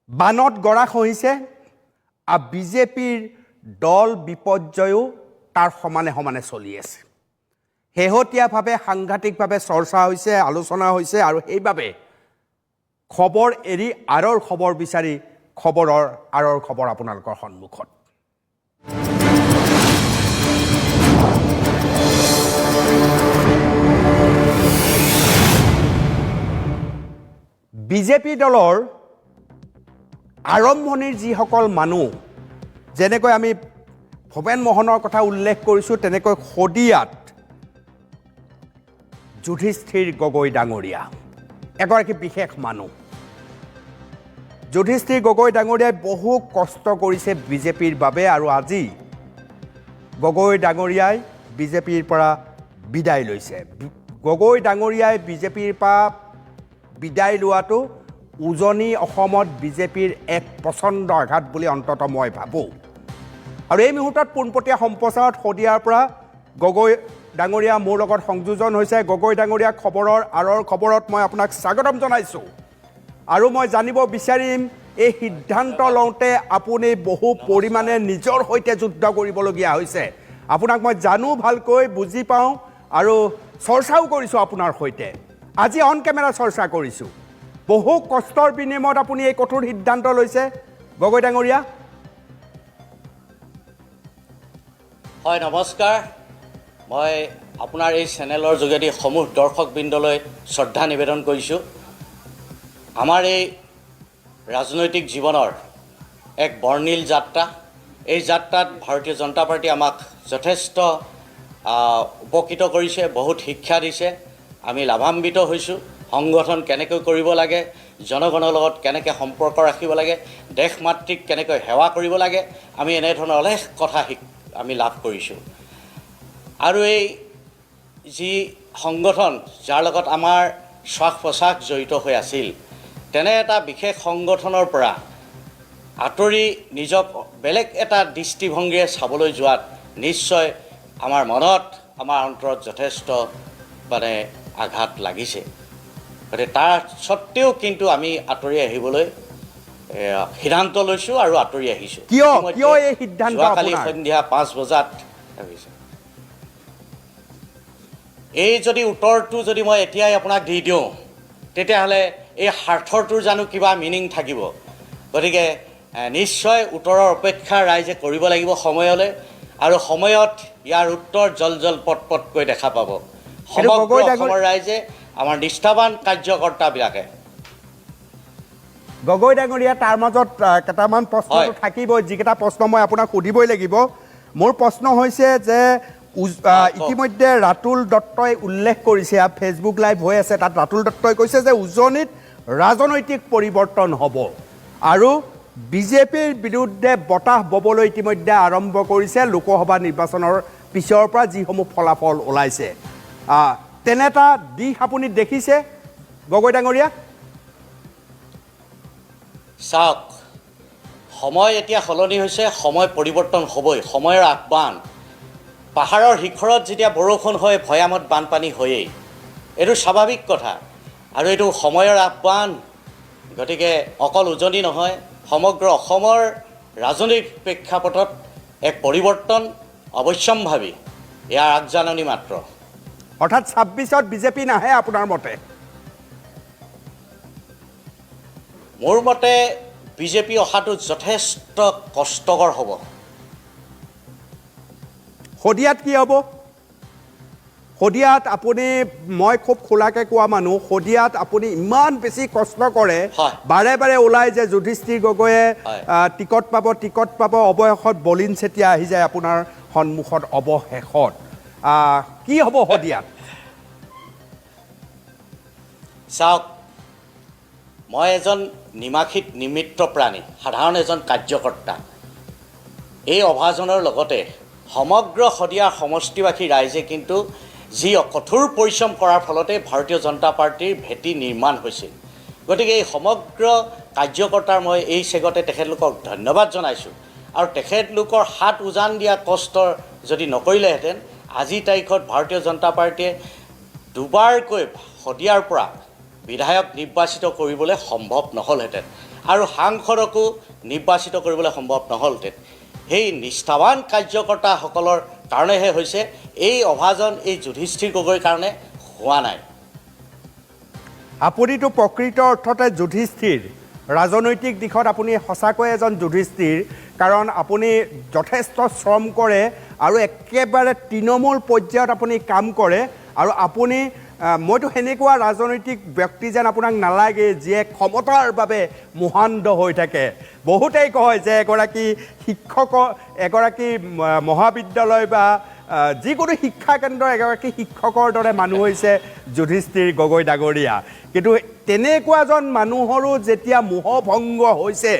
বানত গৰা খহিছে আৰু বিজেপিৰ দল বিপৰ্যয়ো তাৰ সমানে সমানে চলি আছে। শেহতীয়াভাৱে সাংঘাতিকভাৱে চৰ্চা হৈছে, আলোচনা হৈছে আৰু সেইবাবে খবৰ এৰি আঁৰৰ খবৰ বিচাৰি আঁৰৰ খবৰ আপোনালোকৰ সন্মুখত। বিজেপি দলৰ আৰম্ভণিৰ যিসকল মানুহ, যেনেকৈ আমি ভৱেন মোহনৰ কথা উল্লেখ কৰিছোঁ, তেনেকৈ শদিয়াত যুধিষ্ঠিৰ গগৈ ডাঙৰীয়া এগৰাকী বিশেষ মানুহ। যুধিষ্ঠিৰ গগৈ ডাঙৰীয়াই বহু কষ্ট কৰিছে বিজেপিৰ বাবে আৰু আজি গগৈ ডাঙৰীয়াই বিজেপিৰ পৰা বিদায় লৈছে। গগৈ ডাঙৰীয়াই বিজেপিৰ পৰা বিদায় লোৱাটো উজনি অসমত বিজেপিৰ এক প্ৰচণ্ড আঘাত বুলি অন্তত মই ভাবোঁ। আৰু এই মুহূৰ্তত পোনপটীয়া সম্প্ৰচাৰত শদিয়াৰ পৰা গগৈ ডাঙৰীয়া মোৰ লগত সংযোজন হৈছে। গগৈ ডাঙৰীয়া আঁৰৰ খবৰত মই আপোনাক স্বাগতম জনাইছোঁ আৰু মই জানিব বিচাৰিম, এই সিদ্ধান্ত লওঁতে আপুনি বহু পৰিমাণে নিজৰ সৈতে যুদ্ধ কৰিবলগীয়া হৈছে। আপোনাক মই জানো, ভালকৈ বুজি পাওঁ আৰু চৰ্চাও কৰিছোঁ আপোনাৰ সৈতে। আজি অন কেমেৰা চৰ্চা কৰিছোঁ। বহু কষ্টৰ বিনিময়ত আপুনি এই কঠোৰ সিদ্ধান্ত লৈছে গগৈ ডাঙৰীয়া। হয়, নমস্কাৰ। মই আপোনাৰ এই চেনেলৰ যোগেদি সমূহ দৰ্শকবৃন্দলৈ শ্ৰদ্ধা নিবেদন কৰিছোঁ। আমাৰ এই ৰাজনৈতিক জীৱনৰ এক বৰ্ণিল যাত্ৰা। এই যাত্ৰাত ভাৰতীয় জনতা পাৰ্টী আমাক যথেষ্ট উপকৃত কৰিছে, বহুত শিক্ষা দিছে। আমি লাভান্বিত হৈছোঁ। সংগঠন কেনেকৈ কৰিব লাগে, জনগণৰ লগত কেনেকৈ সম্পৰ্ক ৰাখিব লাগে, দেশ মাতৃক কেনেকৈ সেৱা কৰিব লাগে, আমি এনেধৰণৰ অলেখ কথা আমি লাভ কৰিছোঁ। আৰু এই যি সংগঠন, যাৰ লগত আমাৰ শ্বাস প্ৰশ্বাস জড়িত হৈ আছিল, তেনে এটা বিশেষ সংগঠনৰ পৰা আঁতৰি নিজক বেলেগ এটা দৃষ্টিভংগীৰে চাবলৈ যোৱাত নিশ্চয় আমাৰ মনত, আমাৰ অন্তৰত যথেষ্ট আঘাত লাগিছে। গতিকে তাৰ স্বত্তেও কিন্তু আমি আঁতৰি আহিবলৈ সিদ্ধান্ত লৈছোঁ আৰু আঁতৰি আহিছোঁ। কিয় এই সিদ্ধান্ত? যোৱাকালি সন্ধিয়া 5 বজাত ভাবিছোঁ। এই যদি উত্তৰটো যদি মই এতিয়াই আপোনাক দি দিওঁ, তেতিয়াহ'লে এই স্বাৰ্থটোৰ জানো কিবা মিনিং থাকিব? গতিকে নিশ্চয় উত্তৰৰ অপেক্ষা ৰাইজে কৰিব লাগিব সময়লৈ, আৰু সময়ত ইয়াৰ উত্তৰ জল পটকৈ দেখা পাব। সমগ্ৰ অসমৰ ৰাইজে, আমাৰ নিষ্ঠাৱান কাৰ্যকৰ্তাবিলাকে। গগৈ ডাঙৰীয়া, তাৰ মাজত কেইটামান প্ৰশ্ন থাকিবই, যিকেইটা প্ৰশ্ন মই আপোনাক সুধিবই লাগিব। মোৰ প্ৰশ্ন হৈছে যে ইতিমধ্যে ৰাতুল দত্তই উল্লেখ কৰিছে, ফেচবুক লাইভ হৈ আছে, তাত ৰাতুল দত্তই কৈছে যে উজনিত ৰাজনৈতিক পৰিৱৰ্তন হ'ব আৰু বিজেপিৰ বিৰুদ্ধে বতাহ ববলৈ ইতিমধ্যে আৰম্ভ কৰিছে লোকসভা নিৰ্বাচনৰ পিছৰ পৰা যিসমূহ ফলাফল ওলাইছে। তেনে এটা দিশ আপুনি দেখিছে গগৈ ডাঙৰীয়া? চাওক, সময় এতিয়া সলনি হৈছে, সময় পৰিৱৰ্তন হ'বই, সময়ৰ আহ্বান। পাহাৰৰ শিখৰত যেতিয়া বৰষুণ হয়, ভৈয়ামত বানপানী হয়েই, এইটো স্বাভাৱিক কথা আৰু এইটো সময়ৰ আহ্বান। গতিকে অকল উজনি নহয়, সমগ্ৰ অসমৰ ৰাজনৈতিক প্ৰেক্ষাপটত এক পৰিৱৰ্তন অৱশ্যম্ভাৱী, ইয়াৰ আগজাননী মাত্ৰ। অৰ্থাৎ 26ত বিজেপি নাহে আপোনাৰ মতে? মোৰ মতে বিজেপি অহাটো যথেষ্ট কষ্টকৰ হ'ব। শদিয়াত কি হ'ব? শদিয়াত আপুনি, মই খুব খোলাকৈ কোৱা মানুহ, শদিয়াত আপুনি ইমান বেছি কষ্ট কৰে, বাৰে বাৰে ওলাই যে যুধিষ্ঠিৰ গগৈয়ে টিকট পাব, অৱশেষত বলিন চেতিয়া আহি যায় আপোনাৰ সন্মুখত অৱশেষত। কি হ'ব শদিয়াত? চাওক, মই এজন নিমাখিত নিমিত্ৰ প্ৰাণী, সাধাৰণ এজন কাৰ্যকৰ্তা। এই অভাজনৰ লগতে সমগ্ৰ শদিয়াৰ সমষ্টিবাসী ৰাইজে কিন্তু যি কঠোৰ পৰিশ্ৰম কৰাৰ ফলতে ভাৰতীয় জনতা পাৰ্টীৰ ভেটি নিৰ্মাণ হৈছিল। গতিকে এই সমগ্ৰ কাৰ্যকৰ্তাৰ মই এই চেগতে তেখেতলোকক ধন্যবাদ জনাইছোঁ। আৰু তেখেতলোকৰ হাত উজান দিয়া কষ্ট যদি নকৰিলেহেঁতেন, আজিৰ তাৰিখত ভাৰতীয় জনতা পাৰ্টীয়ে দুবাৰকৈ শদিয়াৰ পৰা বিধায়ক নিৰ্বাচিত কৰিবলৈ সম্ভৱ নহ'লহেঁতেন। আৰু সাংসদকো নিৰ্বাচিত কৰিবলৈ সম্ভৱ নহ'লহেঁতেন। সেই নিষ্ঠাৱান কাৰ্যকৰ্তাসকলৰ কাৰণেহে হৈছে, এই অভাজন এই যুধিষ্ঠিৰ গগৈৰ কাৰণে হোৱা নাই। আপুনিতো প্ৰকৃত অৰ্থতে যুধিষ্ঠিৰ, ৰাজনৈতিক দিশত আপুনি সঁচাকৈ এজন যুধিষ্ঠিৰ, কাৰণ আপুনি যথেষ্ট শ্ৰম কৰে আৰু একেবাৰে তৃণমূল পৰ্যায়ত আপুনি কাম কৰে। আৰু আপুনি মইতো সেনেকুৱা ৰাজনৈতিক ব্যক্তি যেন আপোনাক নালাগে যিয়ে ক্ষমতাৰ বাবে মোহান্ধ হৈ থাকে। বহুতেই কয় যে এগৰাকী শিক্ষকৰ, এগৰাকী মহাবিদ্যালয় বা যিকোনো শিক্ষা কেন্দ্ৰৰ এগৰাকী শিক্ষকৰ দৰে মানুহ হৈছে যুধিষ্ঠিৰ গগৈ ডাঙৰীয়া। কিন্তু তেনেকুৱা এজন মানুহৰো যেতিয়া মোহভংগ হৈছে,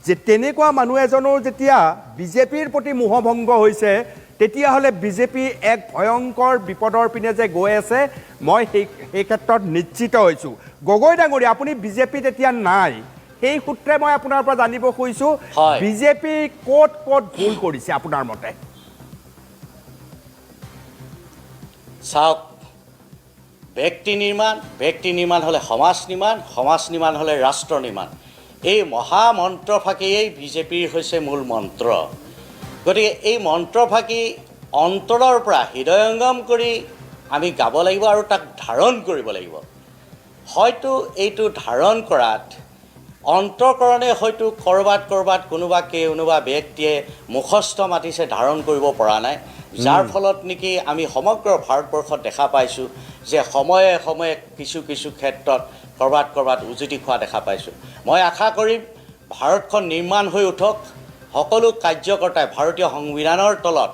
যে তেনেকুৱা মানুহ এজনৰ যেতিয়া বিজেপিৰ প্ৰতি মোহভংগ হৈছে, তেতিয়াহ'লে বিজেপি এক ভয়ংকৰ বিপদৰ পিনে যে গৈ আছে, মই সেই ক্ষেত্ৰত নিশ্চিত হৈছোঁ। গগৈ ডাঙৰীয়া, আপুনি বিজেপিত এতিয়া নাই, সেই সূত্ৰে মই আপোনাৰ পৰা জানিব খুজিছোঁ, বিজেপি ক'ত ক'ত ভুল কৰিছে আপোনাৰ মতে? চাওক, ব্যক্তি নিৰ্মাণ হ'লে সমাজ নিৰ্মাণ হ'লে ৰাষ্ট্ৰ নিৰ্মাণ। এই মহামন্ত্ৰফাঁকিয়েই বিজেপিৰ হৈছে মূল মন্ত্ৰ। গতিকে এই মন্ত্ৰফাঁকি অন্তৰৰ পৰা হৃদয়ংগম কৰি আমি গাব লাগিব আৰু তাক ধাৰণ কৰিব লাগিব। হয়তো এইটো ধাৰণ কৰাত অন্তঃকৰণে হয়তো ক'ৰবাত কোনোবা ব্যক্তিয়ে মুখস্থ মাতিছে, ধাৰণ কৰিব পৰা নাই, যাৰ ফলত নেকি আমি সমগ্ৰ ভাৰতবৰ্ষত দেখা পাইছোঁ যে সময়ে সময়ে কিছু ক্ষেত্ৰত ক'ৰবাত উজুতি খোৱা দেখা পাইছোঁ। মই আশা কৰিম ভাৰতখন নিৰ্মাণ হৈ উঠক, সকলো কাৰ্যকৰ্তাই ভাৰতীয় সংবিধানৰ তলত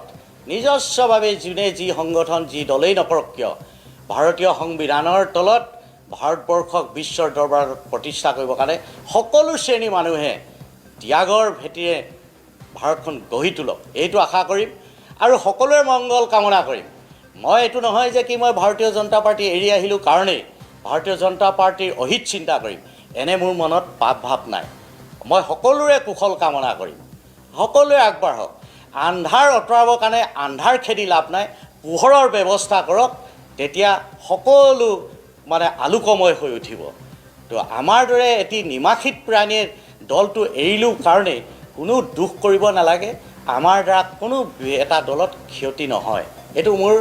নিজস্বভাৱে যোনে যি সংগঠন যি দলেই নকৰক কিয়, ভাৰতীয় সংবিধানৰ তলত ভাৰতবৰ্ষক বিশ্বৰ দৰবাৰত প্ৰতিষ্ঠা কৰিবৰ কাৰণে সকলো শ্ৰেণীৰ মানুহে ত্যাগৰ ভেটিৰে ভাৰতখন গঢ়ি তোলক, এইটো আশা কৰিম আৰু সকলোৰে মংগল কামনা কৰিম। মই এইটো নহয় যে কি মই ভাৰতীয় জনতা পাৰ্টি এৰি আহিলোঁ কাৰণেই ভাৰতীয় জনতা পাৰ্টিৰ অহিত চিন্তা কৰিম, এনে মোৰ মনত ভাৱ নাই। মই সকলোৰে কুশল কামনা কৰিম, সকলোৱে আগবাঢ়ক। আন্ধাৰ আঁতৰাবৰ কাৰণে আন্ধাৰ খেদি লাভ নাই, পোহৰৰ ব্যৱস্থা কৰক, তেতিয়া সকলো আলোকময় হৈ উঠিব। তো আমাৰ দৰে এটি নিমাখিত প্ৰাণীৰ দলটো এৰিলোঁ কাৰণেই কোনো দুখ কৰিব নালাগে, আমাৰ দ্বাৰা কোনো এটা দলত ক্ষতি নহয়, এইটো মোৰ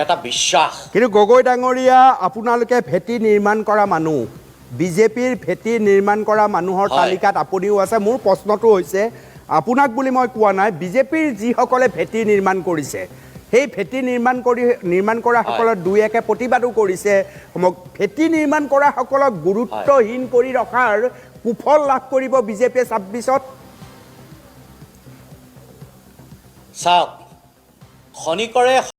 এটা বিশ্বাস। কিন্তু গগৈ ডাঙৰীয়া, আপোনালোকে ভেটি নিৰ্মাণ কৰা মানুহ, বিজেপিৰ ভেটি নিৰ্মাণ কৰা মানুহৰ তালিকাত আপুনিও আছে। মোৰ প্ৰশ্নটো হৈছে, আপোনাক বুলি মই কোৱা নাই, বিজেপিৰ যিসকলে ভেটি নিৰ্মাণ কৰিছে, সেই ভেটি নিৰ্মাণ কৰাসকলৰ দুই একে প্ৰতিবাদো কৰিছে। ভেটি নিৰ্মাণ কৰাসকলক গুৰুত্বহীন কৰি ৰখাৰ কুফল লাভ কৰিব বিজেপিয়ে ২৬-ত। চাওক, খনিকৰে